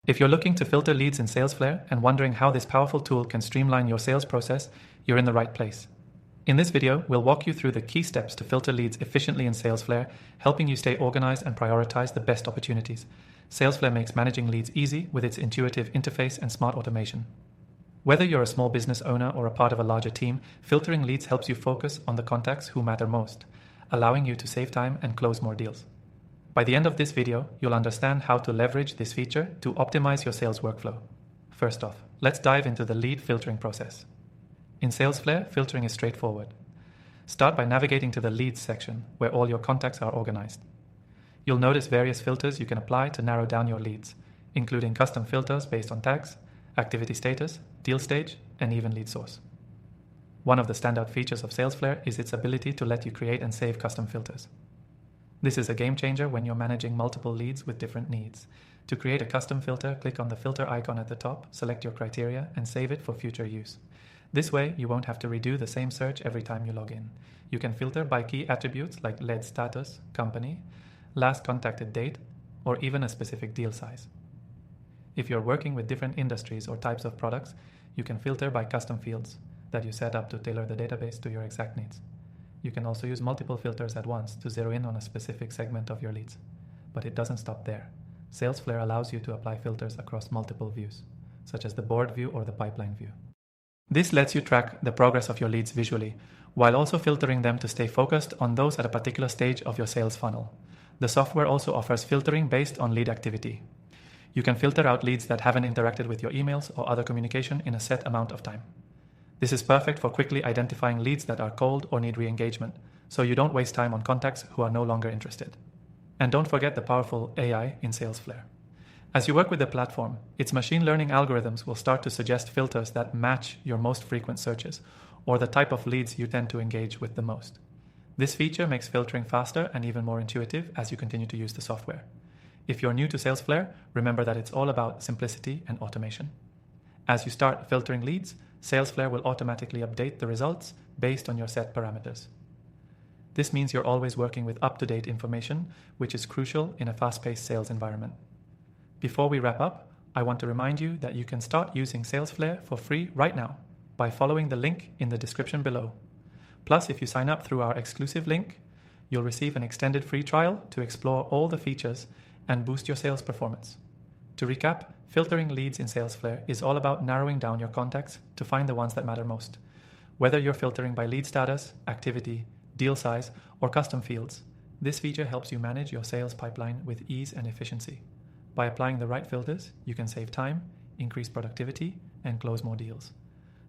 If you're looking to filter leads in Salesflare and wondering how this powerful tool can streamline your sales process, you're in the right place. In this video, we'll walk you through the key steps to filter leads efficiently in Salesflare, helping you stay organized and prioritize the best opportunities. Salesflare makes managing leads easy with its intuitive interface and smart automation. Whether you're a small business owner or a part of a larger team, filtering leads helps you focus on the contacts who matter most, allowing you to save time and close more deals. By the end of this video, you'll understand how to leverage this feature to optimize your sales workflow. First off, let's dive into the lead filtering process. In Salesflare, filtering is straightforward. Start by navigating to the Leads section, where all your contacts are organized. You'll notice various filters you can apply to narrow down your leads, including custom filters based on tags, activity status, deal stage, and even lead source. One of the standout features of Salesflare is its ability to let you create and save custom filters. This is a game changer when you're managing multiple leads with different needs. To create a custom filter, click on the filter icon at the top, select your criteria, and save it for future use. This way, you won't have to redo the same search every time you log in. You can filter by key attributes like lead status, company, last contacted date, or even a specific deal size. If you're working with different industries or types of products, you can filter by custom fields that you set up to tailor the database to your exact needs. You can also use multiple filters at once to zero in on a specific segment of your leads. But it doesn't stop there. Salesflare allows you to apply filters across multiple views, such as the board view or the pipeline view. This lets you track the progress of your leads visually, while also filtering them to stay focused on those at a particular stage of your sales funnel. The software also offers filtering based on lead activity. You can filter out leads that haven't interacted with your emails or other communication in a set amount of time. This is perfect for quickly identifying leads that are cold or need re-engagement, so you don't waste time on contacts who are no longer interested. And don't forget the powerful AI in Salesflare. As you work with the platform, its machine learning algorithms will start to suggest filters that match your most frequent searches or the type of leads you tend to engage with the most. This feature makes filtering faster and even more intuitive as you continue to use the software. If you're new to Salesflare, remember that it's all about simplicity and automation. As you start filtering leads, Salesflare will automatically update the results based on your set parameters. This means you're always working with up-to-date information, which is crucial in a fast-paced sales environment. Before we wrap up, I want to remind you that you can start using Salesflare for free right now by following the link in the description below. Plus, if you sign up through our exclusive link, you'll receive an extended free trial to explore all the features and boost your sales performance. To recap, filtering leads in Salesflare is all about narrowing down your contacts to find the ones that matter most. Whether you're filtering by lead status, activity, deal size, or custom fields, this feature helps you manage your sales pipeline with ease and efficiency. By applying the right filters, you can save time, increase productivity, and close more deals.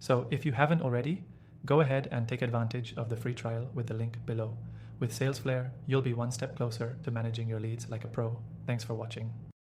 So if you haven't already, go ahead and take advantage of the free trial with the link below. With Salesflare, you'll be one step closer to managing your leads like a pro. Thanks for watching.